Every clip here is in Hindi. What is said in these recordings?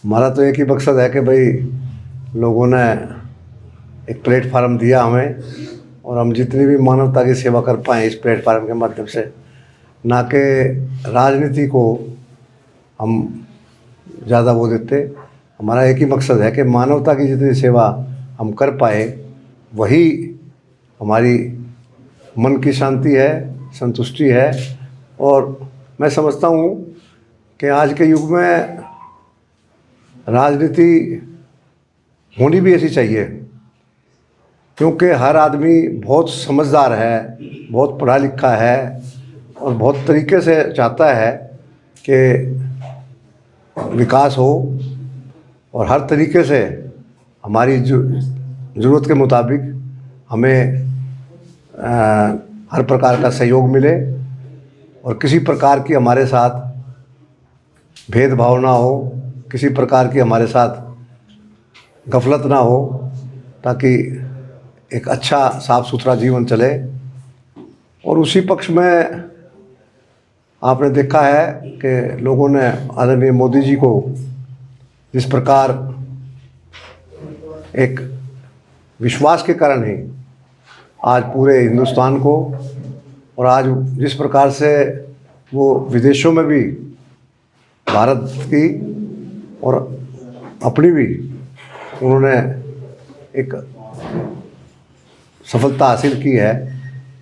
हमारा तो एक ही मकसद है कि भाई लोगों ने एक प्लेटफार्म दिया हमें, और हम जितनी भी मानवता की सेवा कर पाएँ इस प्लेटफार्म के माध्यम से, ना कि राजनीति को हम ज़्यादा वो देते। हमारा एक ही मकसद है कि मानवता की जितनी सेवा हम कर पाए वही हमारी मन की शांति है, संतुष्टि है। और मैं समझता हूँ कि आज के युग में राजनीति होनी भी ऐसी चाहिए, क्योंकि हर आदमी बहुत समझदार है, बहुत पढ़ा लिखा है और बहुत तरीके से चाहता है कि विकास हो, और हर तरीके से हमारी ज़रूरत के मुताबिक हमें हर प्रकार का सहयोग मिले, और किसी प्रकार की हमारे साथ भेदभाव ना हो, किसी प्रकार की हमारे साथ गफलत ना हो, ताकि एक अच्छा साफ सुथरा जीवन चले। और उसी पक्ष में आपने देखा है कि लोगों ने आदरणीय मोदी जी को जिस प्रकार एक विश्वास के कारण ही आज पूरे हिंदुस्तान को, और आज जिस प्रकार से वो विदेशों में भी भारत की और अपनी भी उन्होंने एक सफलता हासिल की है,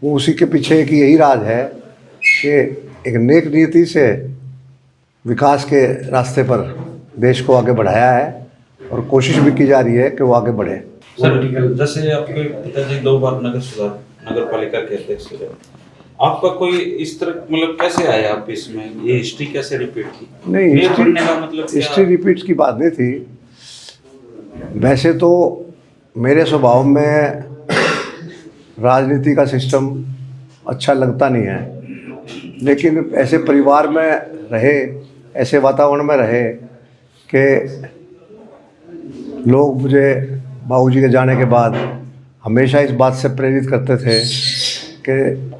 वो उसी के पीछे एक यही राज है कि एक नेक नीति से विकास के रास्ते पर देश को आगे बढ़ाया है, और कोशिश भी की जा रही है कि वो आगे बढ़े। सर, जैसे आपके पिताजी 2 बार नगर पालिका के अध्यक्ष रहे, आपका कोई इस तरह मतलब कैसे आया आप इसमें, ये हिस्ट्री कैसे रिपीट की? नहीं, मतलब हिस्ट्री रिपीट की बात नहीं थी। वैसे तो मेरे स्वभाव में राजनीति का सिस्टम अच्छा लगता नहीं है, लेकिन ऐसे परिवार में रहे, ऐसे वातावरण में रहे कि लोग मुझे बाबूजी के जाने के बाद हमेशा इस बात से प्रेरित करते थे कि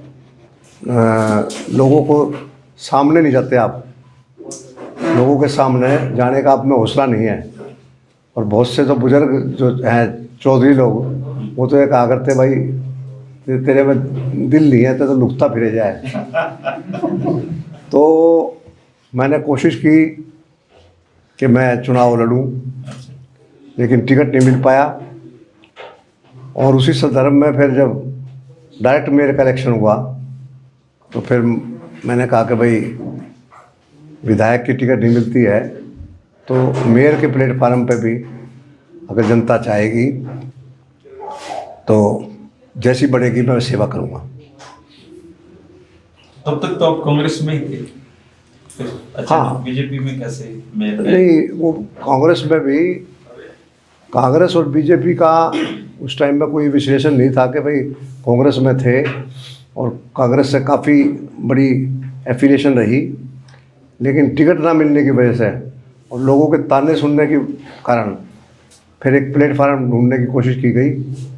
लोगों को सामने नहीं जाते आप, लोगों के सामने जाने का आप में हौसला नहीं है। और बहुत से तो बुजुर्ग जो हैं चौधरी लोग, वो तो ये कहा करते भाई तेरे में दिल नहीं है तो लुकता फिरे जाए। तो मैंने कोशिश की कि मैं चुनाव लड़ूं, लेकिन टिकट नहीं मिल पाया। और उसी संदर्भ में फिर जब डायरेक्ट मेयर का इलेक्शन हुआ तो फिर मैंने कहा कि भाई विधायक की टिकट नहीं मिलती है तो मेयर के प्लेटफार्म पे भी अगर जनता चाहेगी तो जैसी बढ़ेगी मैं सेवा करूँगा। तब तक तो आप कांग्रेस में ही थे, फिर अच्छा हाँ, बीजेपी में कैसे मेयर? नहीं, वो कांग्रेस में भी, कांग्रेस और बीजेपी का उस टाइम में कोई विश्लेषण नहीं था कि भाई कांग्रेस में थे, और कांग्रेस से काफ़ी बड़ी एफिलिएशन रही, लेकिन टिकट ना मिलने की वजह से और लोगों के ताने सुनने के कारण फिर एक प्लेटफार्म ढूंढने की कोशिश की गई,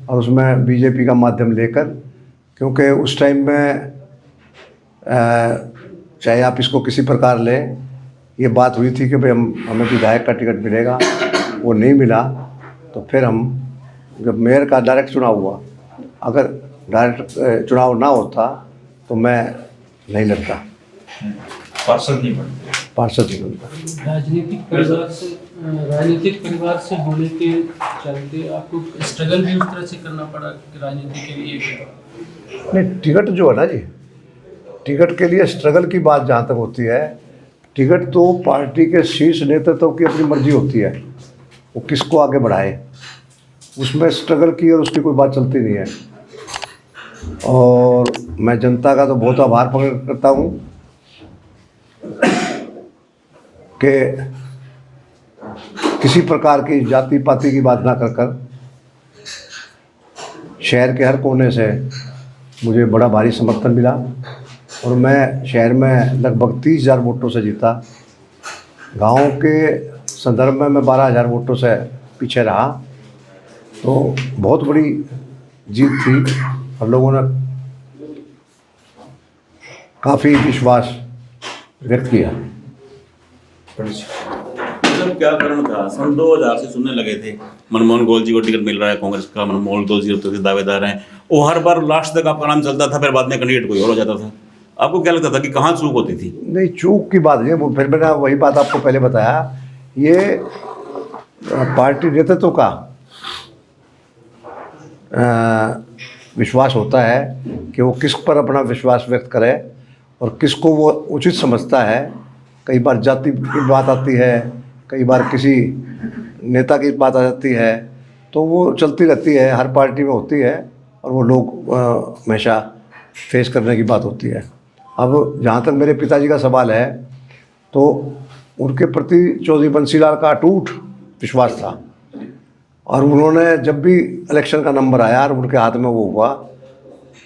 और उसमें बीजेपी का माध्यम लेकर, क्योंकि उस टाइम में चाहे आप इसको किसी प्रकार लें, ये बात हुई थी कि भाई हमें विधायक का टिकट मिलेगा, वो नहीं मिला। तो फिर हम जब मेयर का डायरेक्ट चुनाव हुआ, अगर डायरेक्ट चुनाव ना होता तो मैं नहीं लड़ता, पार्षद नहीं बनते, पार्षद नहीं बनता। राजनीतिक परिवार से होने के चलते आपको स्ट्रगल भी उस तरह से करना पड़ा कि राजनीति के लिए? नहीं, टिकट जो है ना जी, टिकट के लिए स्ट्रगल की बात जहाँ तक होती है, टिकट तो पार्टी के शीर्ष नेतृत्व की अपनी मर्जी होती है, वो किसको आगे बढ़ाए, उसमें स्ट्रगल की और उसकी कोई बात चलती नहीं है। और मैं जनता का तो बहुत आभार प्रकट करता हूँ कि किसी प्रकार की जाति पाति की बात ना कर शहर के हर कोने से मुझे बड़ा भारी समर्थन मिला, और मैं शहर में लगभग 30,000 वोटों से जीता। गांव के संदर्भ में मैं 12,000 वोटों से पीछे रहा, तो बहुत बड़ी जीत थी, और लोगों ने काफ़ी विश्वास व्यक्त किया। मतलब क्या कारण था? सन 2000 से सुनने लगे थे मनमोहन गोयल जी को टिकट मिल रहा है कांग्रेस का, मनमोहन गोयल जी तो दावेदार हैं, वो हर बार लास्ट तक आपका नाम चलता था, फिर बाद में कैंडिडेट कोई और हो जाता था। आपको क्या लगता था कि कहाँ चूक होती थी? नहीं, चूक की बात नहीं है, वो फिर मैंने वही बात आपको पहले बताया, ये पार्टी नेतृत्व का विश्वास होता है कि वो किस पर अपना विश्वास व्यक्त करे और किसको वो उचित समझता है। कई बार जाति की बात आती है, कई बार किसी नेता की बात आ जाती है, तो वो चलती रहती है, हर पार्टी में होती है और वो लोग हमेशा फेस करने की बात होती है। अब जहाँ तक मेरे पिताजी का सवाल है, तो उनके प्रति चौधरी बंसीलाल का अटूट विश्वास था और उन्होंने जब भी इलेक्शन का नंबर आया और उनके हाथ में वो हुआ,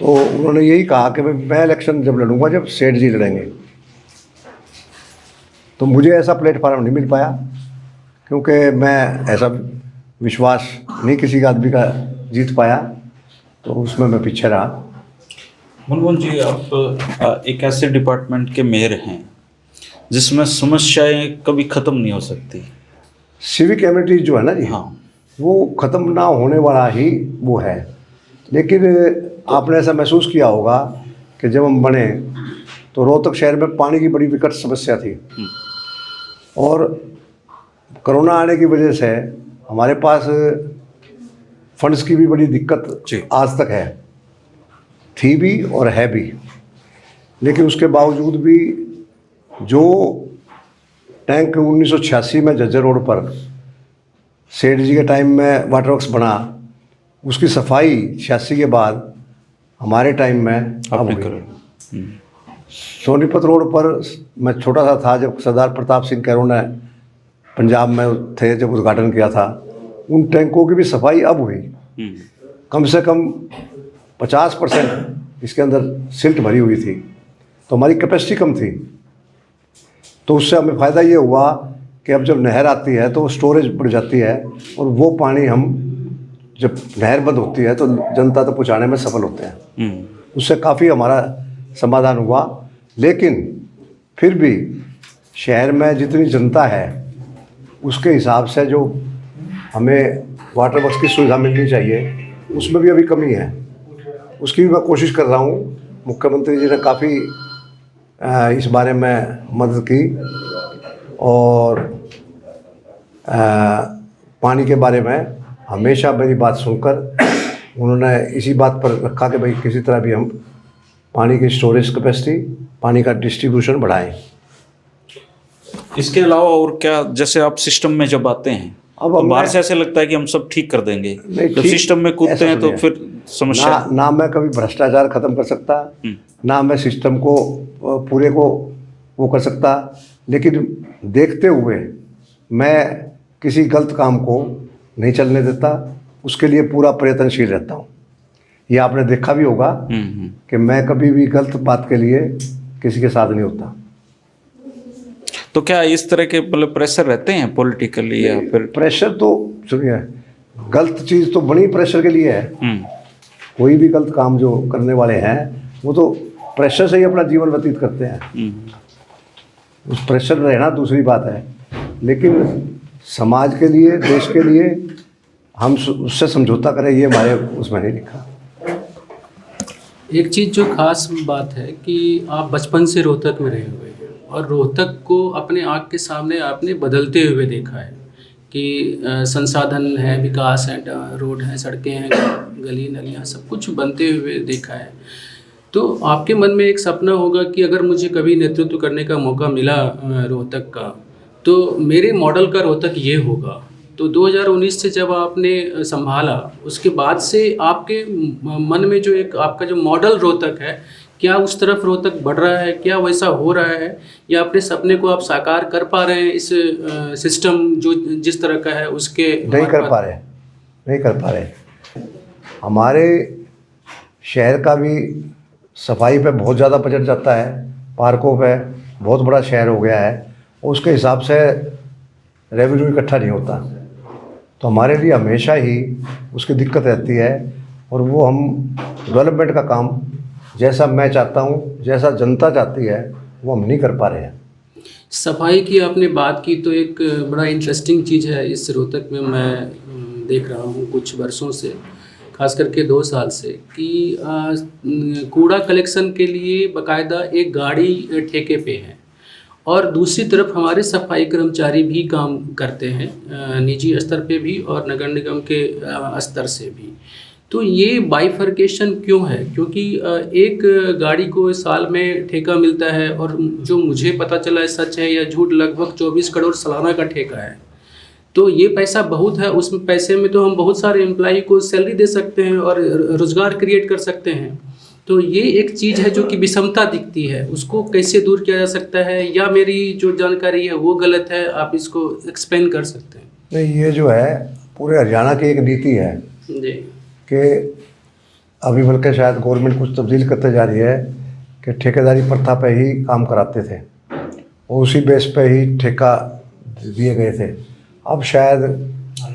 तो उन्होंने यही कहा कि मैं इलेक्शन जब लड़ूंगा जब सेठ जी लड़ेंगे। तो मुझे ऐसा प्लेटफार्म नहीं मिल पाया, क्योंकि मैं ऐसा विश्वास नहीं किसी आदमी का जीत पाया, तो उसमें मैं पीछे रहा। मनमोहन जी, आप एक ऐसे डिपार्टमेंट के मेयर हैं जिसमें समस्याएं कभी ख़त्म नहीं हो सकती। सिविक एमिनिटीज जो है ना जी, हाँ, वो ख़त्म ना होने वाला ही वो है। लेकिन आपने ऐसा महसूस किया होगा कि जब हम बने तो रोहतक शहर में पानी की बड़ी विकट समस्या थी और कोरोना आने की वजह से हमारे पास फंड्स की भी बड़ी दिक्कत आज तक है, थी भी और है भी। लेकिन उसके बावजूद भी जो टैंक 1986 में जज्जर रोड पर सेठ जी के टाइम में वाटर वर्क्स बना, उसकी सफाई 86 के बाद हमारे टाइम में अब हुई। सोनीपत रोड पर मैं छोटा सा था जब सरदार प्रताप सिंह कैरों ने पंजाब में थे, जब उद्घाटन किया था, उन टैंकों की भी सफाई अब हुई। कम से कम 50% इसके अंदर सिल्ट भरी हुई थी, तो हमारी कैपेसिटी कम थी। तो उससे हमें फ़ायदा ये हुआ कि अब जब नहर आती है तो स्टोरेज बढ़ जाती है और वो पानी हम जब नहर बंद होती है तो जनता तक पहुँचाने में सफल होते हैं। उससे काफ़ी हमारा समाधान हुआ। लेकिन फिर भी शहर में जितनी जनता है उसके हिसाब से जो हमें वाटर वर्क्स की सुविधा मिलनी चाहिए, उसमें भी अभी कमी है। उसकी भी मैं कोशिश कर रहा हूँ। मुख्यमंत्री जी ने काफ़ी इस बारे में मदद की और पानी के बारे में हमेशा मेरी बात सुनकर उन्होंने इसी बात पर रखा कि भाई किसी तरह भी हम पानी की स्टोरेज कैपेसिटी, पानी का डिस्ट्रीब्यूशन बढ़ाएं। इसके अलावा और क्या, जैसे आप सिस्टम में जब आते हैं अब तो बाहर से ऐसे लगता है कि हम सब ठीक कर देंगे, जब सिस्टम में कूदते हैं तो फिर समस्या। ना मैं कभी भ्रष्टाचार खत्म कर सकता, ना मैं सिस्टम को पूरे को वो कर सकता, लेकिन देखते हुए मैं किसी गलत काम को नहीं चलने देता, उसके लिए पूरा प्रयत्नशील रहता हूँ। ये आपने देखा भी होगा कि मैं कभी भी गलत बात के लिए किसी के साथ नहीं होता। तो क्या इस तरह के मतलब प्रेशर रहते हैं पॉलिटिकली, या फिर? प्रेशर तो सुनिए, गलत चीज़ तो बनी प्रेशर के लिए है। कोई भी गलत काम जो करने वाले हैं वो तो प्रेशर से ही अपना जीवन व्यतीत करते हैं। उस प्रेशर रहना दूसरी बात है, लेकिन समाज के लिए, देश के लिए हम उससे समझौता करें, ये हमारे उसमें नहीं लिखा। एक चीज़ जो खास बात है कि आप बचपन से रोहतक में रहे हुए हैं और रोहतक को अपने आँख के सामने आपने बदलते हुए देखा है कि संसाधन है, विकास है, रोड है, सड़कें हैं, गली नलियाँ सब कुछ बनते हुए देखा है। तो आपके मन में एक सपना होगा कि अगर मुझे कभी नेतृत्व करने का मौका मिला रोहतक का, तो मेरे मॉडल का रोहतक ये होगा। तो 2019 से जब आपने संभाला, उसके बाद से आपके मन में जो एक आपका जो मॉडल रोहतक है, क्या उस तरफ रोहतक बढ़ रहा है, क्या वैसा हो रहा है, या अपने सपने को आप साकार कर पा रहे हैं इस सिस्टम जो जिस तरह का है उसके? नहीं कर पा रहे। हमारे शहर का भी सफाई पे बहुत ज़्यादा बजट जाता है, पार्कों पे बहुत बड़ा शहर हो गया है, उसके हिसाब से रेवेन्यू इकट्ठा नहीं होता। तो हमारे लिए हमेशा ही उसकी दिक्कत रहती है और वो हम डेवलपमेंट का काम जैसा मैं चाहता हूँ, जैसा जनता चाहती है, वो हम नहीं कर पा रहे हैं। सफाई की आपने बात की तो एक बड़ा इंटरेस्टिंग चीज़ है इस रोहतक में। मैं देख रहा हूँ कुछ वर्षों से, खास करके 2 साल से, कि कूड़ा कलेक्शन के लिए बाकायदा एक गाड़ी ठेके पे है और दूसरी तरफ हमारे सफाई कर्मचारी भी काम करते हैं, निजी स्तर पे भी और नगर निगम के स्तर से भी। तो ये बाइफरकेशन क्यों है? क्योंकि एक गाड़ी को साल में ठेका मिलता है और जो मुझे पता चला है, सच है या झूठ, लगभग 24 करोड़ सालाना का ठेका है। तो ये पैसा बहुत है, उस पैसे में तो हम बहुत सारे एम्प्लॉई को सैलरी दे सकते हैं और रोज़गार क्रिएट कर सकते हैं। तो ये एक चीज़ है जो कि विषमता दिखती है, उसको कैसे दूर किया जा सकता है? या मेरी जो जानकारी है वो गलत है, आप इसको एक्सप्लेन कर सकते हैं? नहीं, ये जो है पूरे हरियाणा की एक नीति है जी। कि अभी बल्कि शायद गवर्नमेंट कुछ तब्दील करते जा रही है कि ठेकेदारी प्रथा पे ही काम कराते थे और उसी बेस पे ही ठेका दिए गए थे। अब शायद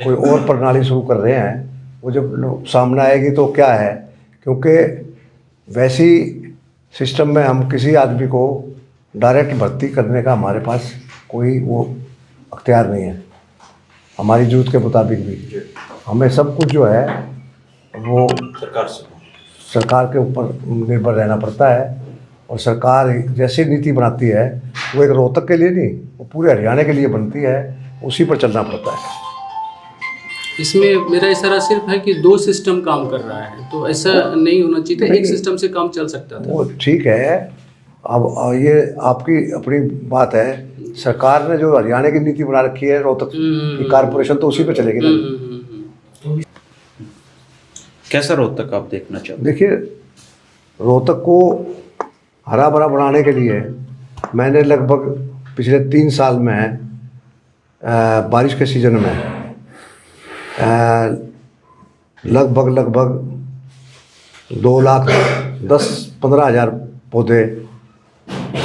कोई और प्रणाली शुरू कर रहे हैं, वो जब सामने आएगी तो क्या है, क्योंकि वैसी सिस्टम में हम किसी आदमी को डायरेक्ट भर्ती करने का हमारे पास कोई वो अख्तियार नहीं है, हमारी जरूरत के मुताबिक भी। हमें सब कुछ जो है वो सरकार के ऊपर निर्भर रहना पड़ता है और सरकार जैसी नीति बनाती है वो एक रोहतक के लिए नहीं, वो पूरे हरियाणा के लिए बनती है, उसी पर चलना पड़ता है। इसमें मेरा इशारा सिर्फ है कि 2 सिस्टम काम कर रहा है, तो ऐसा नहीं होना चाहिए था, एक सिस्टम से काम चल सकता था। वो ठीक है, अब ये आपकी अपनी बात है। सरकार ने जो हरियाणा की नीति बना रखी है रोहतक की कारपोरेशन, तो उसी पे चलेगी ना। कैसा रोहतक आप देखना चाहते हैं? देखिए, रोहतक को हरा भरा बनाने के लिए मैंने लगभग पिछले 3 साल में बारिश के सीजन में लगभग 2,10,15,000 पौधे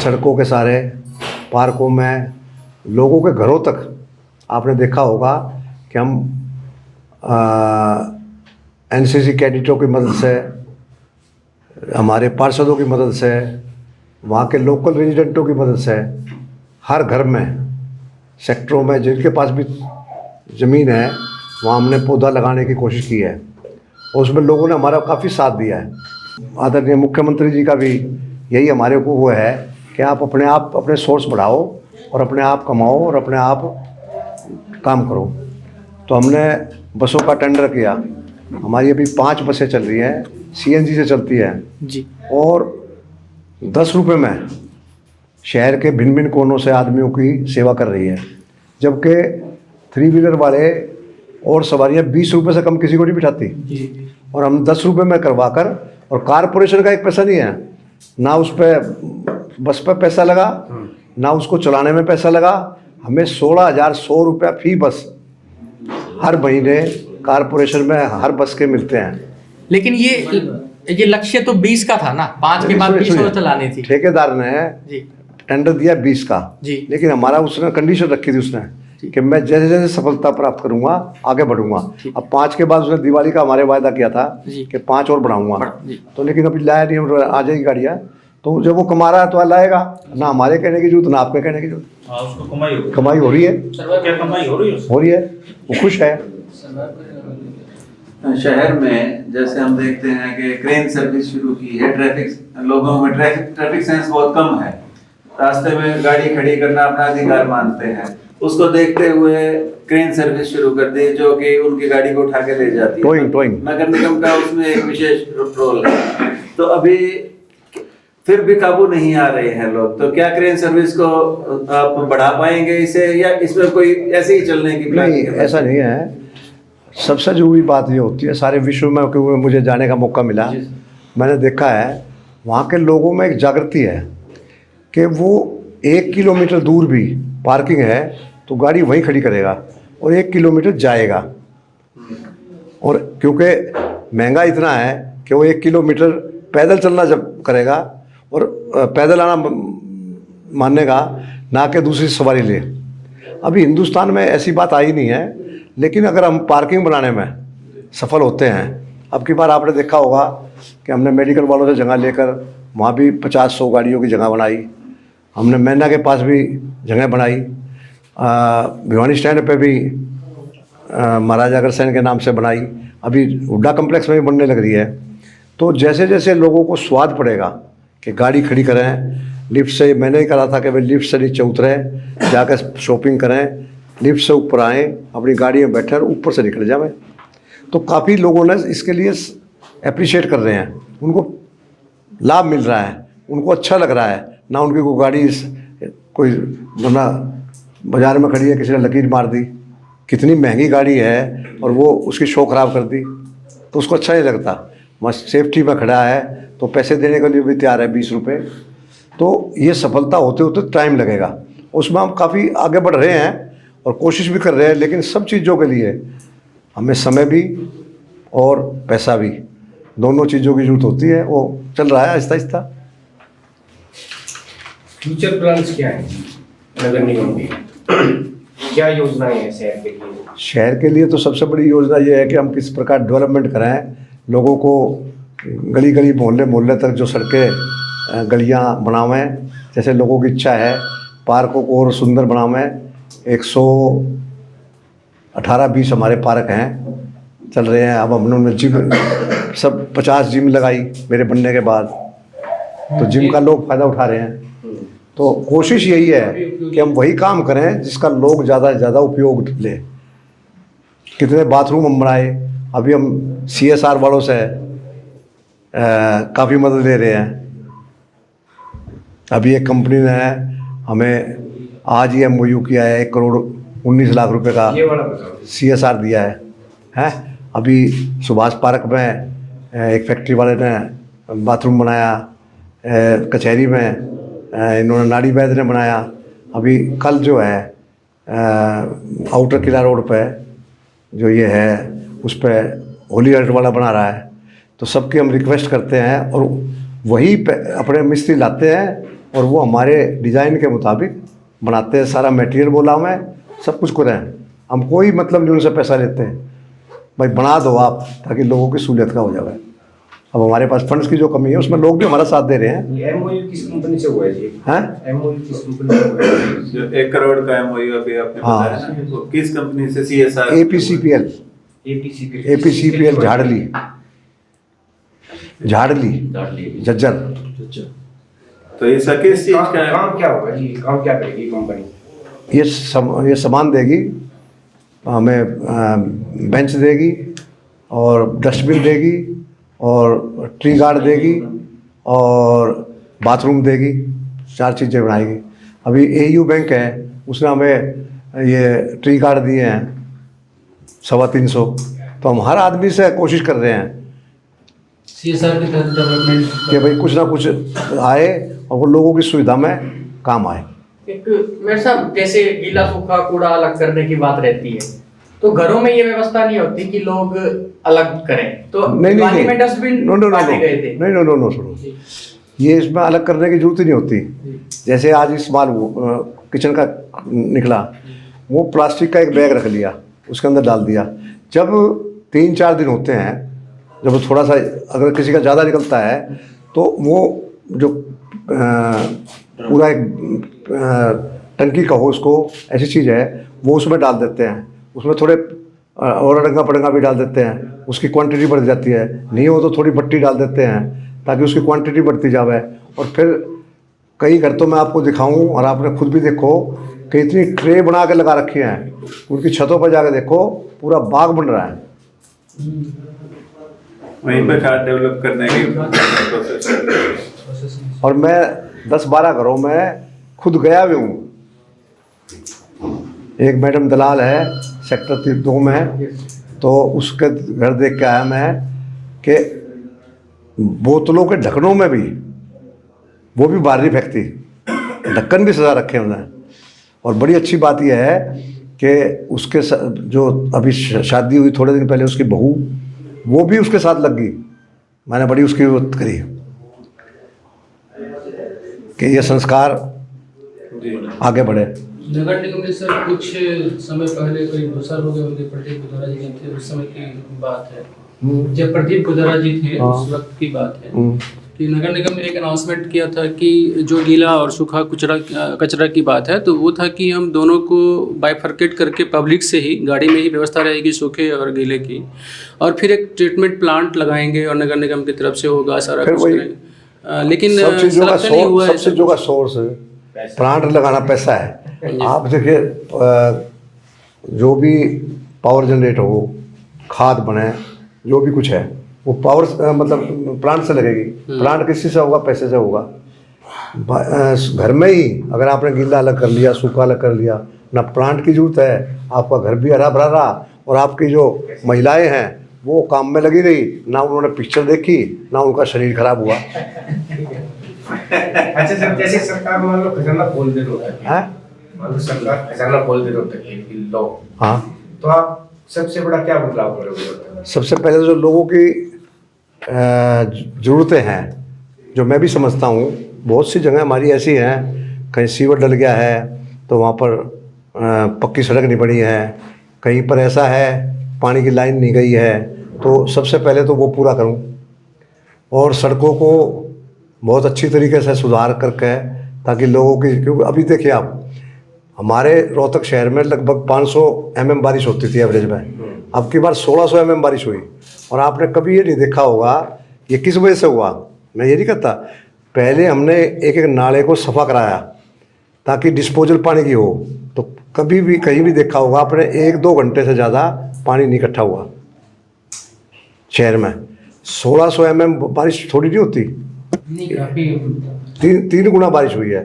सड़कों के सारे, पार्कों में, लोगों के घरों तक आपने देखा होगा कि हम एनसीसी कैडेटों की मदद से, हमारे पार्षदों की मदद से, वहाँ के लोकल रेजिडेंटों की मदद से हर घर में, सेक्टरों में जिनके पास भी ज़मीन है वहाँ हमने पौधा लगाने की कोशिश की है और उसमें लोगों ने हमारा काफ़ी साथ दिया है। आदरणीय मुख्यमंत्री जी का भी यही हमारे को वो है कि आप अपने सोर्स बढ़ाओ और अपने आप कमाओ और अपने आप काम करो। तो हमने बसों का टेंडर किया, हमारी अभी 5 बसें चल रही हैं, सीएनजी से चलती है जी, और 10 रुपये में शहर के भिन्न भिन्न कोनों से आदमियों की सेवा कर रही है, जबकि 3 व्हीलर वाले और सवारियाँ 20 रुपये से कम किसी को नहीं बिठाती। और हम 10 रुपये में करवा कर, और कारपोरेशन का एक पैसा नहीं है, ना उस पर बस पर पैसा लगा, ना उसको चलाने में पैसा लगा। हमें 16,100 रुपया फी बस हर महीने कारपोरेशन में हर बस के मिलते हैं। लेकिन ये लक्ष्य तो 20 का था ना, 5 के बाद 20 और चलानी थी। ठेकेदार ने जी टेंडर दिया 20 का जी, लेकिन हमारा उसने कंडीशन रखी थी उसने कि मैं जैसे जैसे सफलता प्राप्त करूंगा आगे बढ़ूंगा। अब 5 के बाद उसने दिवाली का हमारे वायदा किया था कि 5 और बढ़ाऊंगा, तो लेकिन अभी लाया नहीं। हम आ जाएगी गाड़ियाँ, तो जब वो कमा रहा है तो लाएगा, ना हमारे कहने की जरूरत ना आपके कहने की जरूरत। उसको कमाई कमाई हो रही है, क्या कमाई हो रही है? हो रही है, वो खुश है। शहर में जैसे हम देखते हैं कि क्रेन सर्विस शुरू की है, लोगों में ट्रैफिक सेंस बहुत कम है, रास्ते में गाड़ी खड़ी करना अपना अधिकार मानते हैं, उसको देखते हुए क्रेन सर्विस शुरू कर दी जो कि उनकी गाड़ी को उठा के ले जाती है। टोइंग नगर निगम का उसमें एक विशेष रोल है, तो अभी फिर भी काबू नहीं आ रहे हैं लोग। तो क्या क्रेन सर्विस को आप बढ़ा पाएंगे इसे, या इसमें कोई ऐसे ही चलने की प्लान? नहीं, ऐसा नहीं है। सबसे जरूरी बात ये होती है, सारे विश्व में क्योंकि मुझे जाने का मौका मिला, मैंने देखा है वहाँ के लोगों में एक जागृति है कि वो 1 किलोमीटर दूर भी पार्किंग है तो गाड़ी वहीं खड़ी करेगा और 1 किलोमीटर जाएगा। और क्योंकि महंगा इतना है कि वो 1 किलोमीटर पैदल चलना जब करेगा और पैदल आना मानेगा, ना कि दूसरी सवारी ले। अभी हिंदुस्तान में ऐसी बात आई नहीं है, लेकिन अगर हम पार्किंग बनाने में सफल होते हैं, अब की बार आपने देखा होगा कि हमने मेडिकल वालों से जगह लेकर वहाँ भी 50-100 गाड़ियों की जगह बनाई, हमने मैना के पास भी जगह बनाई, भिवानी स्टैंड पे भी महाराजा अग्रसेन के नाम से बनाई, अभी हुड्डा कम्प्लेक्स में भी बनने लग रही है। तो जैसे जैसे लोगों को स्वाद पड़ेगा कि गाड़ी खड़ी करें, लिफ्ट से, मैंने ही कहा था कि भाई लिफ्ट से नीचे उतरें, जाकर शॉपिंग करें, लिफ्ट से ऊपर आएँ, अपनी गाड़ी में बैठें और ऊपर से निकल जाएं। तो काफ़ी लोगों ने इसके लिए अप्रिशिएट कर रहे हैं, उनको लाभ मिल रहा है, उनको अच्छा लग रहा है ना। उनकी कोई गाड़ी कोई वरना बाज़ार में खड़ी है, किसी ने लकीर मार दी, कितनी महंगी गाड़ी है और वो उसकी शो ख़राब कर दी, तो उसको अच्छा नहीं लगता। मस्त सेफ्टी में खड़ा है तो पैसे देने के लिए भी तैयार है, 20 रुपये। तो ये सफलता होते होते टाइम लगेगा, उसमें हम काफ़ी आगे बढ़ रहे हैं और कोशिश भी कर रहे हैं, लेकिन सब चीज़ों के लिए हमें समय भी और पैसा भी, दोनों चीज़ों की जरूरत होती है। वो चल रहा है आहिस्ता आहिस्ता। फ्यूचर प्लान्स क्या है नगर निगम के? क्या योजनाएं हैं शहर के लिए? शहर के लिए तो सबसे बड़ी योजना ये है कि हम किस प्रकार डेवलपमेंट कराएं, लोगों को गली गली मोहल्ले मोहल्ले तक जो सड़कें गलियां बनावें, जैसे लोगों की इच्छा है, पार्कों को और सुंदर बनावें। 118-20 हमारे पार्क हैं, चल रहे हैं। अब हमने उनमें जिम सब 50 जिम लगाई मेरे बनने के बाद, तो जिम का लोग फ़ायदा उठा रहे हैं। तो कोशिश यही है कि हम वही काम करें जिसका लोग ज़्यादा से ज़्यादा उपयोग ले। कितने बाथरूम हम बनाए, अभी हम CSR वालों से काफ़ी मदद ले रहे हैं। अभी एक कंपनी ने हमें आज ही MOU किया है, 1,19,00,000 रुपए का ये वाला बताओ। CSR दिया है। अभी सुभाष पार्क में एक फैक्ट्री वाले ने बाथरूम बनाया, कचहरी में इन्होंने नाड़ी वैद्य ने बनाया। अभी कल जो है आउटर किला रोड पे जो ये है उस पर होली आर्ट वाला बना रहा है। तो सबकी हम रिक्वेस्ट करते हैं और वही अपने मिस्त्री लाते हैं और वो हमारे डिज़ाइन के मुताबिक बनाते हैं। सारा मटेरियल बोला मैं, सब कुछ करें, हम कोई मतलब नहीं उनसे पैसा लेते हैं, भाई बना दो आप, ताकि लोगों की सहूलियत का हो जाए। अब हमारे पास फंड्स की जो कमी है उसमें लोग भी हमारा साथ दे रहे हैं। ये MOU किस कंपनी से हुआ है जी? हैं MOU किस कंपनी से हुआ है? जो 1 करोड़ का MOU अभी आपने बताया ना, वो किस कंपनी से? CSR APCPL झाड़ली Jhajjar. तो ये सब किस चीज का है? काम क्या होगा जी? काम क्या करेगी कंपनी? ये सामान देगी हमें, बेंच देगी और डस्टबिन देगी और ट्री गार्ड देगी और बाथरूम देगी, 4 चीज़ें बनाएगी। अभी AU बैंक है, उसने हमें ये ट्री गार्ड दिए हैं 350। तो हम हर आदमी से कोशिश कर रहे हैं CSR के तहत डेवलपमेंट कि भाई कुछ ना कुछ आए और वो लोगों की सुविधा में काम आए। एक मेरे साहब, जैसे गीला सूखा कूड़ा अलग करने की बात रहती है, तो घरों में ये व्यवस्था नहीं होती कि लोग अलग करें, तो पानी में डस्टबिन बांटे गए थे। नहीं, सुनो, ये इसमें अलग करने की जरूरत ही नहीं होती। जैसे आज इस माल किचन का निकला, वो प्लास्टिक का एक बैग रख लिया, उसके अंदर डाल दिया। जब 3-4 दिन होते हैं, जब थोड़ा सा अगर किसी का ज़्यादा निकलता है तो वो जो पूरा एक टंकी का हो, उसको ऐसी चीज़ है वो उसमें डाल देते हैं। उसमें थोड़े और अड़ंगा पड़ंगा भी डाल देते हैं, उसकी क्वांटिटी बढ़ जाती है। नहीं हो तो थोड़ी भट्टी डाल देते हैं ताकि उसकी क्वांटिटी बढ़ती जावे। और फिर कई घर तो मैं आपको दिखाऊं और आपने खुद भी देखो कि इतनी ट्रे बना के लगा रखी हैं, उनकी छतों पर जाकर देखो पूरा बाग बन रहा है। वहीं पे खाद डेवलप करने की प्रोसेस। और मैं 10-12 घरों में खुद गया भी हूँ। एक मैडम दलाल है सेक्टर 2 में, तो उसके घर देख के आया मैं कि बोतलों के ढक्कनों में भी, वो भी बाहर नहीं फेंकती, ढक्कन भी सजा रखे उन्हें। और बड़ी अच्छी बात यह है कि उसके जो अभी शादी हुई थोड़े दिन पहले, उसकी बहू, वो भी उसके साथ लग गई। मैंने बड़ी उसकी मदद करी कि ये संस्कार आगे बढ़े। नगर निगम में सर कुछ समय पहले, करीब 2 साल हो गए होंगे, प्रदीप गुजारा जी थे, उस समय की बात है। जब प्रदीप गुजारा जी थे उस वक्त की बात है कि नगर निगम ने एक अनाउंसमेंट किया था कि जो गीला और सूखा कचरा की बात है, तो वो था कि हम दोनों को बाइफरकेट करके पब्लिक से ही गाड़ी में ही व्यवस्था रहेगी सूखे और गीले की, और फिर एक ट्रीटमेंट प्लांट लगाएंगे और नगर निगम की तरफ से होगा सारा कुछ करेंगे। लेकिन सब चीज़ों का नहीं हुआ सब चीज़ों का सोर्स प्लांट लगाना पैसा है। आप देखिए जो भी पावर जनरेट हो, खाद बने, जो भी कुछ है वो पावर मतलब प्लांट से लगेगी। प्लांट किसी से होगा? पैसे से होगा। घर में ही अगर आपने गीला अलग कर लिया, सूखा अलग कर लिया, ना प्लांट की जरूरत है, आपका घर भी हरा भरा रहा, और आपकी जो महिलाएं हैं वो काम में लगी रही, ना उन्होंने पिक्चर देखी, ना उनका शरीर खराब हुआ। अच्छा सर, जैसे सरकार मान लो खजाना खोल दे रोहतक है, मान लो सरकार खजाना खोल दे रोहतक है लो, हाँ, तो आप सबसे बड़ा क्या बदलाव करोगे? सबसे पहले जो लोगों की ज़रूरतें हैं, जो मैं भी समझता हूँ, बहुत सी जगह हमारी ऐसी हैं, कहीं सीवर डल गया है तो वहाँ पर पक्की सड़क नहीं बनी है, कहीं पर ऐसा है पानी की लाइन नहीं गई है, तो सबसे पहले तो वो पूरा करूँ, और सड़कों को बहुत अच्छी तरीके से सुधार करके, ताकि लोगों की, क्योंकि अभी देखिए आप, हमारे रोहतक शहर में लगभग 500 mm बारिश होती थी एवरेज में, अब की बार 1600 mm बारिश हुई। और आपने कभी ये नहीं देखा होगा ये किस वजह से हुआ, मैं ये नहीं कहता, पहले हमने एक एक नाले को सफ़ा कराया ताकि डिस्पोजल पानी की हो, तो कभी भी कहीं भी देखा होगा आपने 1-2 घंटे से ज़्यादा पानी नहीं इकट्ठा हुआ शहर में। 1600 mm बारिश थोड़ी नहीं होती, नहीं काफी 3 गुना बारिश हुई है।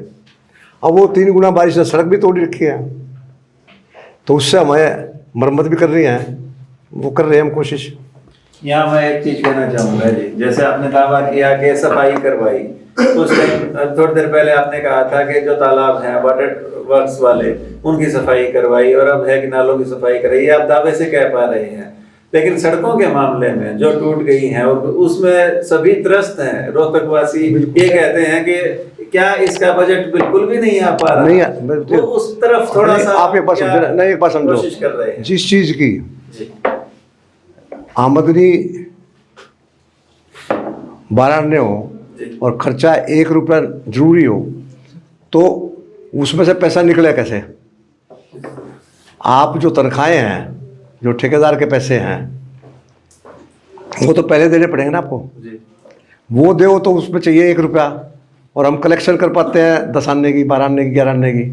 अब वो 3 गुना बारिश ने सड़क भी तोड़ रखी है, तो उससे हमें मरम्मत भी कर रही है, वो कर रहे हैं हम कोशिश। यहाँ मैं एक चीज कहना चाहूंगा जी, जैसे आपने दावा किया कि सफाई करवाई, उस टाइम थोड़ी देर पहले आपने कहा था कि जो तालाब हैं वाटर वर्क्स वाले उनकी सफाई करवाई, और अब है कि नालों की सफाई कराई, ये आप दावे से कह पा रहे हैं। लेकिन सड़कों के मामले में जो टूट गई हैं और उसमें सभी त्रस्त हैं रोहतक वासी, ये कहते हैं कि क्या इसका बजट बिल्कुल भी नहीं आ पा रहा? नहीं, तो उस तरफ थोड़ा सा आप एक बात समझो, नहीं एक बात समझो, कोशिश कर रहे हैं। जिस चीज़ की आमदनी 12 हो और खर्चा 1 रुपया जरूरी हो, तो उसमें से पैसा निकले कैसे? आप जो तनख्वाहें हैं, जो ठेकेदार के पैसे हैं, वो तो पहले देने पड़ेंगे ना आपको। वो दो तो उसमें चाहिए 1 रुपया, और हम कलेक्शन कर पाते हैं 10 आने की, 12 आने की, 11 आने की,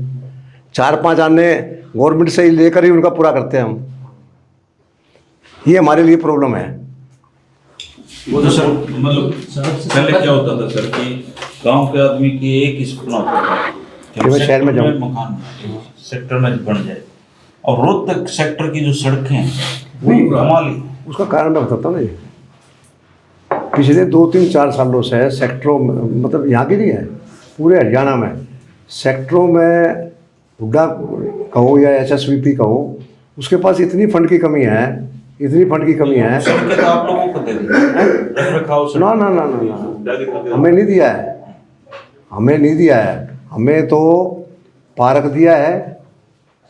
4-5 आने गवर्नमेंट से ही लेकर ही उनका पूरा करते हैं हम। ये हमारे लिए प्रॉब्लम है। वो तो सर मतलब पहले क्या होता था सर कि गांव के आदमी की एक ही सपना होता था कि मैं शहर में जाऊं, मकान सेक्टर में बन जाए, और रोहतक सेक्टर की जो सड़कें हैं वो कमाल ही। उसका कारण मैं बताता हूँ ना, ये पिछले 2-3-4 सालों से सेक्टरों में, मतलब यहाँ की नहीं है, पूरे हरियाणा में सेक्टरों में, हुड्डा कहो या HSVP कहो, उसके पास इतनी फंड की कमी है, इतनी फंड की कमी है। सड़कें तो आप लोगों को दे दी, रखरखाव से ना, हमें नहीं दिया है, हमें नहीं दिया है, हमें तो पार्क दिया है,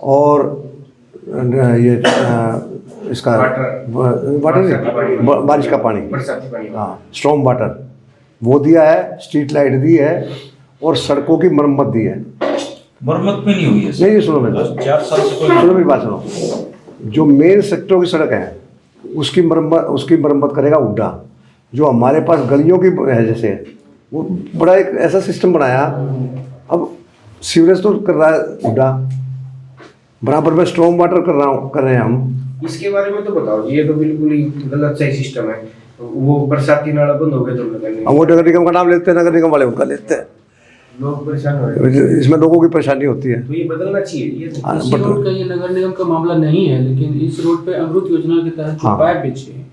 और ये इसका वाटर नहीं, बारिश का पानी, हाँ, स्टॉर्म वाटर वो दिया है, स्ट्रीट लाइट दी है, और सड़कों की मरम्मत दी है। मरम्मत भी नहीं हुई है सर। नहीं, सुनो मेरी बात, 4 साल से कोई सुनो मेरी बात सुनो। जो मेन सेक्टरों की सड़क है उसकी मरम्मत करेगा हुड्डा। जो हमारे पास गलियों की है, जैसे वो बड़ा एक ऐसा सिस्टम बनाया, अब सीवरेज तो कर रहा है हुड्डा, बराबर में स्टॉर्म वाटर कर रहे हैं हम। इसके बारे में तो बताओ, ये तो बिल्कुल ही गलत सही सिस्टम है। वो बरसाती नाला बंद हो गया तो अब वो नगर निगम का नाम लेते हैं, नगर निगम वाले उनका लेते हैं, लोग परेशान हो रहे हैं। इसमें लोगों की परेशानी होती है। तो ये बदलना चाहिए। ये तो इस रोड का ये नगर निगम का मामला नहीं है, लेकिन इस रोड पे अमृत योजना के तहत जो हाँ। पाइप बिछे हैं,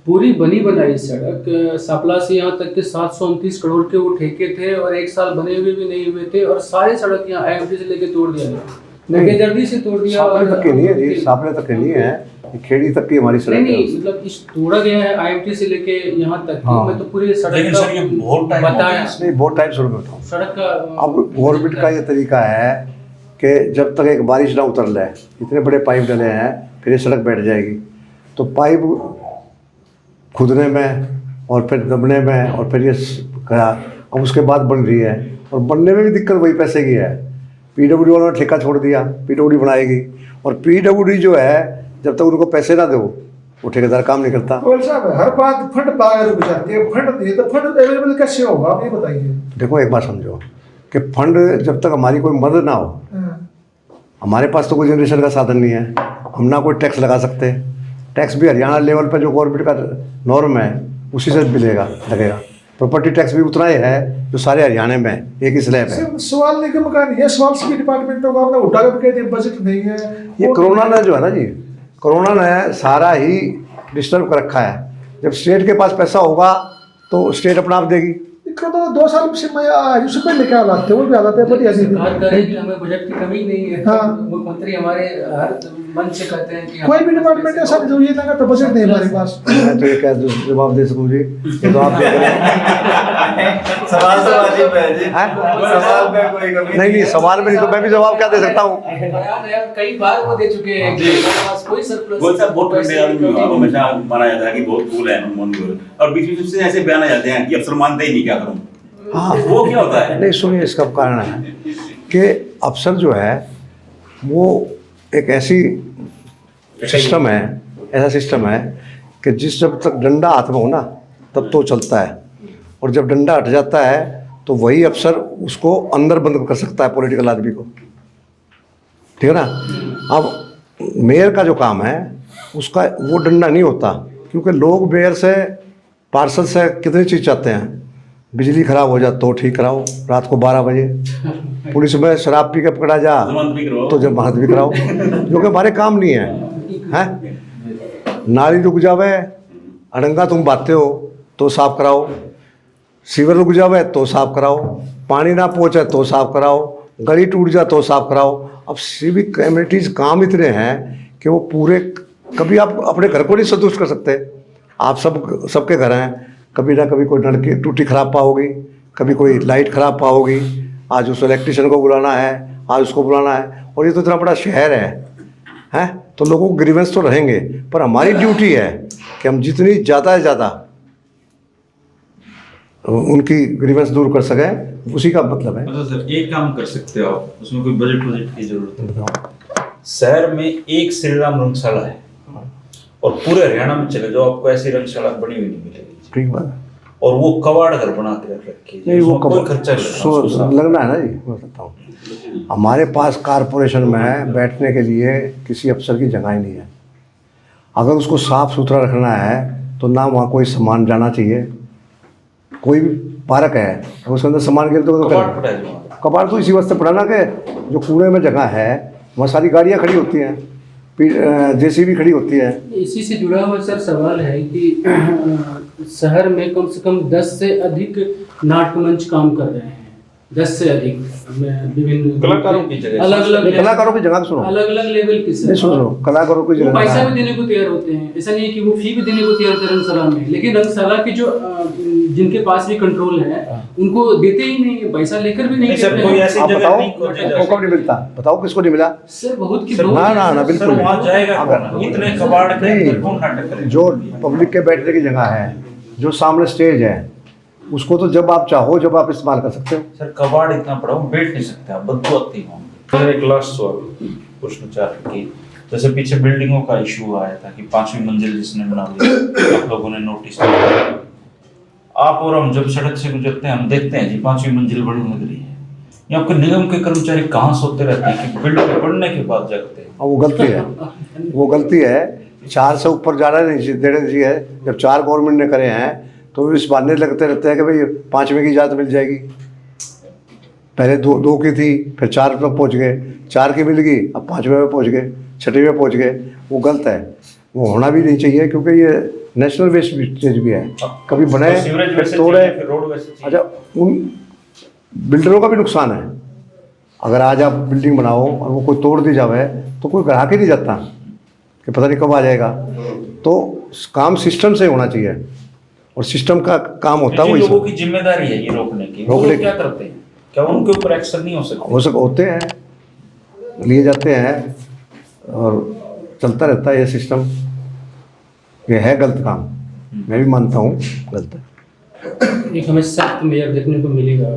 पूरी बनी बनाई सड़क सापला से यहाँ तक के 729 करोड़ के वो ठेके थे, और 1 साल बने हुए भी नहीं हुए थे, और सारी सड़क यहाँ IMT से लेके तोड़ दिया गया, बेदर्दी से तोड़ दिया। सापले तक की नहीं है जी, सापले तक की नहीं है, खेड़ी तक की हमारी सड़क है। नहीं, मतलब इस तोड़ा गया है IMT से लेके यहाँ तक की। हाँ। मैं तो पूरे सड़क लेकिन सर ये बहुत टाइम बताया, नहीं, बहुत टाइम शुरू में बताऊँ। सड़क का अब गवर्नमेंट का ये तरीका है कि जब तक एक बारिश ना उतर ले, इतने बड़े पाइप डले हैं, फिर ये सड़क बैठ जाएगी। तो पाइप खुदने में और फिर दबने में, और फिर ये करा, अब उसके बाद बन रही है, और बनने में भी दिक्कत वही पैसे की है। पीडब्ल्यूडी वालों ने ठेका छोड़ दिया, पीडब्ल्यूडी बनाएगी, और पीडब्ल्यूडी जो है जब तक उनको पैसे ना दो वो ठेकेदार काम नहीं करता। गोयल साहब, हर बात फंड पाए रुक जाती है, फंड दिए तो फंड अवेलेबल कैसे होगा, आप ये बताइए। देखो एक बात समझो कि फंड जब तक हमारी कोई मदद ना हो, हमारे पास तो कोई जनरेशन का साधन नहीं है, हम ना कोई टैक्स लगा सकते। टैक्स भी हरियाणा लेवल पर जो गवर्नमेंट का नॉर्म है उसी से मिलेगा, लगेगा। प्रॉपर्टी टैक्स भी उतना ही है जो सारे हरियाणा में एक ही स्लैब है। सवाल निगम का नहीं है, सवाल सभी डिपार्टमेंटों का, आपने उठा के कह दिया बजट नहीं है। ये कोरोना ने जो है ना जी, कोरोना ने सारा ही डिस्टर्ब कर रखा है। जब स्टेट के पास पैसा होगा तो स्टेट अपना आप देगी। तो 2 साल से मैं उससे पहले क्या हालात थे, वो भी हालात है बढ़िया सी। सरकार कह रही है कि हमें बजट की कमी नहीं है। हाँ। मुख्यमंत्री हमारे हर मन से कहते हैं कि कोई भी डिपार्टमेंट ऐसा जो ये लगा तो बजट नहीं हमारे पास। मैं तो ये क्या जवाब दे सकूँ जी, ये तो आप देख रहे हैं। सवाल तो वाजिब है जी, हैं? सवाल में कोई कमी नहीं, सवाल में नहीं तो मैं भी जवाब क्या दे सकता हूँ। बयान है, कई बार वो दे चुके हैं कि हमारे पास कोई सरप्लस गोयल साहब बहुत ठंडे आदमी हो, आप हमेशा माना जाता है कि बहुत कूल है मनमोहन गोयल, और बीच बीच में ऐसे बयान आ जाते हैं कि अफसर मानते ही नहीं, क्या करूँ। हाँ, वो क्या होता है? नहीं सुनिए, इसका कारण है कि अफसर जो है वो एक ऐसी सिस्टम है, ऐसा सिस्टम है कि जिस जब तक डंडा हाथ में हो ना तब तो चलता है, और जब डंडा हट जाता है तो वही अफसर उसको अंदर बंद कर सकता है पॉलिटिकल आदमी को, ठीक है ना। अब मेयर का जो काम है उसका वो डंडा नहीं होता, क्योंकि लोग मेयर से, पार्षद से कितनी चीज़ चाहते हैं। बिजली खराब हो जाए तो ठीक कराओ रात को 12 बजे, पुलिस में शराब पी के पकड़ा जा तो जमानत भी कराओ, जो कि हमारे काम नहीं है। हैं, नाली रुक जावे, अड़ंगा तुम बाते हो तो साफ कराओ, सीवर रुक जावे तो साफ कराओ, पानी ना पहुँचे तो साफ कराओ, गली टूट जाए तो साफ कराओ। अब सिविक कम्युनिटीज़ काम इतने हैं कि वो पूरे, कभी आप अपने घर को नहीं संतुष्ट कर सकते। आप सबके घर हैं, कभी ना कभी कोई नल की टूटी खराब पाओगी, कभी कोई लाइट खराब पाओगी, आज उस इलेक्ट्रिशियन को बुलाना है, आज उसको बुलाना है, और ये तो इतना बड़ा शहर है, तो लोगों को ग्रीवेंस तो रहेंगे, पर हमारी ड्यूटी है कि हम जितनी ज़्यादा से ज़्यादा उनकी ग्रीवेंस दूर कर सकें, उसी का मतलब है। मतलब सर एक काम कर सकते हो आप, उसमें कोई बजट की जरूरत नहीं। शहर में एक श्री राम रंगशाला है और पूरे हरियाणा में चले जाओ आपको ऐसी रंगशाला बनी हुई नहीं मिलेगी। ठीक बात है। और वो कबाड़ घर बना के रखे, नहीं वो कोई खर्चा लगना है ना जी, मैं बताता हूँ। हमारे पास कारपोरेशन में बैठने के लिए किसी अफसर की जगह ही नहीं है। अगर उसको साफ सुथरा रखना है तो ना वहाँ कोई सामान जाना चाहिए। कोई भी पार्क है उसके अंदर सामान गिर तो कबाड़ तो इसी वास्ते पड़ा ना कि जो कूड़े में जगह है वहाँ सारी गाड़ियाँ खड़ी होती हैं, जेसीबी खड़ी होती है। इसी से जुड़ा हुआ सर सवाल है कि शहर में कम से कम 10 से अधिक नाट्य मंच काम कर रहे हैं, 10 से अधिक विभिन्न कलाकारों की जगह, कलाकारों की जगह सुनो, अलग अलग लेवल की सर, सुनो कलाकारों की जगह पैसा भी देने को तैयार होते हैं। ऐसा नहीं है कि वो फी भी देने को तैयार थे रंगशाला में, लेकिन रंगशाला के जो जिनके पास भी कंट्रोल है उनको देते ही नहीं, पैसा लेकर भी नहीं सर। कोई ऐसी जगह बताओ नहीं मौका नहीं मिलता, बताओ किसको नहीं मिला सर, बहुत की ना बिल्कुल वहाँ जाएगा कौन? इतने कबाड़ के अंदर कौन नाटक करेगा? जो पब्लिक के बैठने की जगह है, जो सामने स्टेज है, उसको तो जब आप चाहो जब आप इस्तेमाल कर सकते हो। सर कबाड़ इतना पड़ा हो, बैठ नहीं सकते आप, बदबू आती है। सर एक लास्ट सवाल प्रश्न चार की, जैसे पीछे बिल्डिंगों का इशू आया था कि 5वीं मंजिल जिसने बना ली, आप लोगों ने नोटिस किया। आप और हम जब सड़क से गुजरते हैं हम देखते हैं जी 5वीं मंजिल बड़ी लग रही है, ये आपके निगम के कर्मचारी कहाँ सोते रहते हैं कि बिल्डिंग बढ़ने के बाद जागते हैं? वो गलती है, वो गलती है। 4 से ऊपर जाना नहीं देना चाहिए। जब 4 गवर्नमेंट ने करे हैं तो इस बहाने लगते रहते हैं कि भाई 5वीं की इजाज़त मिल जाएगी। पहले 2 की थी, फिर 4 तक पहुँच गए, 4 की मिल गई, अब 5वें में पहुँच गए, 6वीं में पहुँच गए। वो गलत है, वो होना भी नहीं चाहिए, क्योंकि ये नेशनल वेस्टेज भी है। कभी बने फिर तोड़े। अच्छा, उन बिल्डरों का भी नुकसान है। अगर आज आप बिल्डिंग बनाओ और वो कोई तोड़ दी जाए तो कोई ग्राहक ही नहीं जाता कि पता नहीं कब आ जाएगा। तो काम सिस्टम से होना चाहिए, और सिस्टम का काम होता है वो। लोगों की जिम्मेदारी है ये रोकने की, वो लोग क्या करते हैं? क्या उनके ऊपर एक्शन नहीं हो सकता? होते हैं, लिए जाते हैं और चलता रहता है ये सिस्टम। ये है गलत काम, मैं भी मानता हूँ गलत है। एक हमें सख्त मेयर देखने को मिलेगा।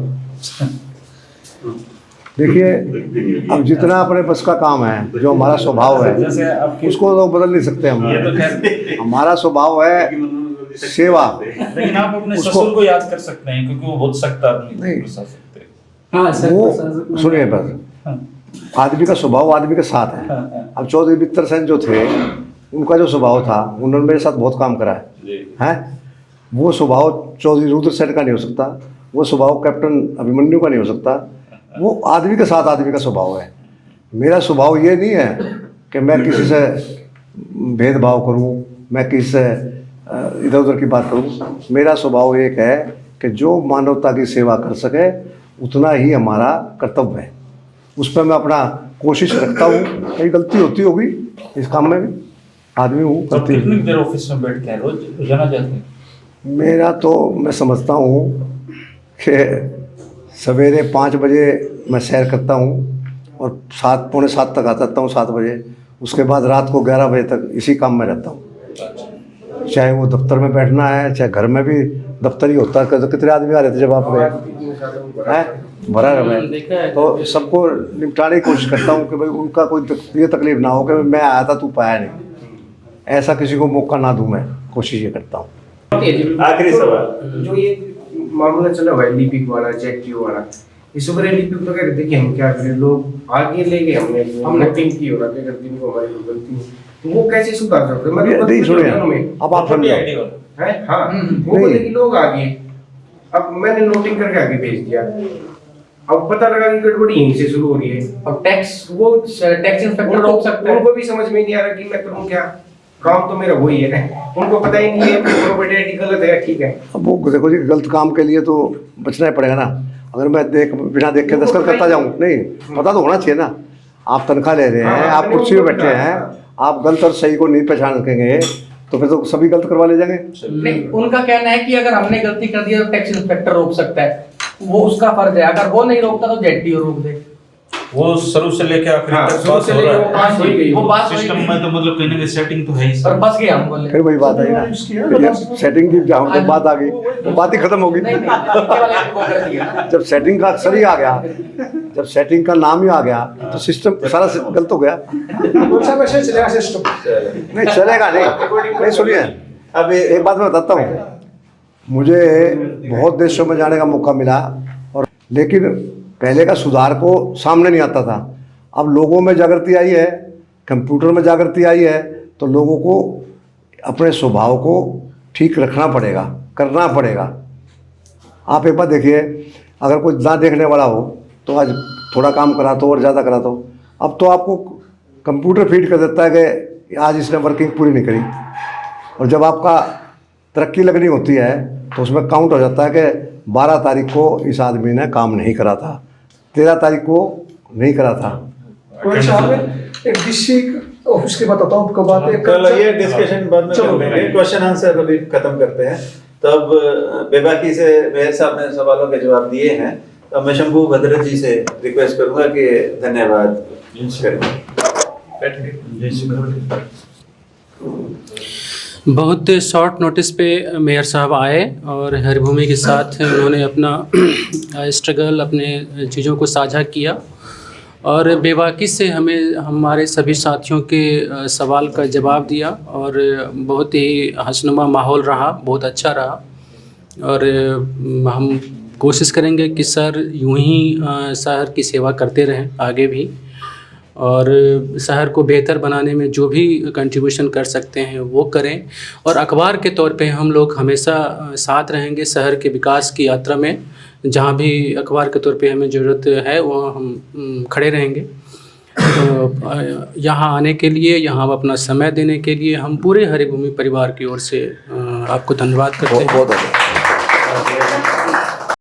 देखिए, अब जितना अपने बस का काम है, जो हमारा स्वभाव है, जैसे आपकी उसको तो बदल नहीं सकते हम। ये तो खैर, हमारा स्वभाव है सेवा। लेकिन आप अपने ससुर को याद कर सकते हैं क्योंकि वो बहुत सख्त आदमी थे, नहीं। बता सकते हैं। हाँ वो सुनिए, बस हाँ, आदमी का स्वभाव आदमी के साथ है। हाँ, अब चौधरी बित्तर सेन जो थे, उनका जो स्वभाव था, उन्होंने मेरे साथ बहुत काम करा जी। है। वो स्वभाव चौधरी रुद्र सेन का नहीं हो सकता, वो स्वभाव कैप्टन अभिमन्यु का नहीं हो सकता। वो आदमी के साथ आदमी का स्वभाव है। मेरा स्वभाव ये नहीं है कि मैं किसी से भेदभाव करूं, मैं किसी से इधर उधर की बात करूं। मेरा स्वभाव एक है कि जो मानवता की सेवा कर सके उतना ही हमारा कर्तव्य है। उस पर मैं अपना कोशिश रखता हूँ। कहीं गलती होती होगी इस काम में भी, आदमी हूँ, तो गलती। कितनी देर ऑफिस में बैठते हैं रोज, रोजाना जाते हैं? मेरा तो मैं समझता हूँ कि सवेरे 5 बजे मैं सैर करता हूँ और 7 पौने 7 तक आ जाता हूँ, 7 बजे। उसके बाद रात को 11 बजे तक इसी काम में रहता हूँ। चाहे वो दफ्तर में बैठना है, चाहे घर में भी दफ्तर ही होता है। कितने आदमी आ रहे थे जब आप गए हैं, भरा रहा। तो सबको निपटाने की कोशिश करता हूँ कि भाई उनका कोई ये तकलीफ ना हो कि मैं आया था तू पाया नहीं, ऐसा किसी को मौका ना दूँ। मैं कोशिश ये करता हूँ। आखिरी सवाल, जो ये मामला चला हुआ है लिपिक वाला, जेटीओ वाला, इस ऊपर लिपिक तो कह रहे थे कि हम क्या करें, लोग आगे ले गए, हमने नोटिंग की हो रहा है गलती को, हमारी गलती नहीं, तो वो कैसे सुधार सकते हैं? नहीं सुनिए, अब आप समझो है। हाँ, वो बोले कि लोग आगे, अब मैंने नोटिंग करके आगे भेज दिया, अब पता लगा कि गड़बड़ी यहीं से शुरू हो रही है। और टैक्स इंस्पेक्टर रोक सकता है। उनको भी समझ में नहीं आ रहा कि मैं करूँ क्या, काम तो मेरा वही है, उनको पता ही नहीं है प्रॉपर्टी गलत है, ठीक है। अब वो देखो जी, गलत काम के लिए तो बचना ही पड़ेगा ना। अगर मैं बिना देख के दस्तखत करता जाऊँ, नहीं, पता तो होना चाहिए ना। आप तनख्वाह ले रहे हैं, आप कुर्सी में बैठे हैं, आप गलत और सही को नहीं पहचान सकेंगे तो फिर तो सभी गलत करवा ले जाएंगे। नहीं, उनका कहना है कि अगर हमने गलती कर दी तो टैक्स इंस्पेक्टर रोक सकता है, वो उसका फर्ज है। अगर वो नहीं रोकता तो जेटीओ रोक दे। वो शुरू से लेके आखिरी हाँ, तक शुरू बात से हो लेके रहा वो बात हो ही गई। वो बात हो ही सिस्टम गई। में, तो मतलब कहीं ना कहीं सेटिंग तो है ही और सर। फंस गए हम बोले। फिर वही बात आई ना, जब सेटिंग की जहाँ तक बात आ गई तो बात ही खत्म हो गई। नहीं, नीचे वाले को कर दिया ना। जब सेटिंग का अक्सर ही आ गया, जब सेटिंग का नाम ही आ गया तो सिस्टम सारा गलत हो गया। कौन सा मैसेज चलेगा सिस्टम? नहीं चलेगा, नहीं सुनिए, अब एक बात मैं बताता हूँ। मुझे बहुत देशों में जाने का मौका मिला, और लेकिन पहले का सुधार को सामने नहीं आता था। अब लोगों में जागृति आई है, कंप्यूटर में जागृति आई है, तो लोगों को अपने स्वभाव को ठीक रखना पड़ेगा, करना पड़ेगा। आप एक बात देखिए, अगर कोई ना देखने वाला हो तो आज थोड़ा काम करा तो और ज़्यादा करा तो, अब तो आपको कंप्यूटर फीड कर देता है कि आज इसने वर्किंग पूरी नहीं करी। और जब आपका तरक्की लगनी होती है तो उसमें काउंट हो जाता है कि 12 तारीख को इस आदमी ने काम नहीं करा था, 13 तारीख को नहीं करा था। कोई साहब एक डिस्ट्रिक्ट ऑफिस की बताता हूँ आपको बात। कल ये डिस्कशन बाद में कर लेंगे, क्वेश्चन आंसर अभी खत्म करते हैं। तब बेबाकी से मेयर साहब ने सवालों के जवाब दिए हैं, तो मैं शंभू भद्र जी से रिक्वेस्ट करूंगा कि धन्यवाद बहुत शॉर्ट नोटिस पे मेयर साहब आए और हरिभूमि के साथ उन्होंने अपना स्ट्रगल, अपने चीज़ों को साझा किया और बेबाकी से हमें हमारे सभी साथियों के सवाल का जवाब दिया और बहुत ही हंसनुमा माहौल रहा, बहुत अच्छा रहा। और हम कोशिश करेंगे कि सर यूं ही शहर की सेवा करते रहें आगे भी, और शहर को बेहतर बनाने में जो भी कंट्रीब्यूशन कर सकते हैं वो करें। और अखबार के तौर पे हम लोग हमेशा साथ रहेंगे शहर के विकास की यात्रा में। जहाँ भी अखबार के तौर पे हमें ज़रूरत है वहाँ हम खड़े रहेंगे। तो यहाँ आने के लिए, यहाँ अपना समय देने के लिए हम पूरे हरिभूमि परिवार की ओर से आपको धन्यवाद करते हैं। बहुत अच्छा।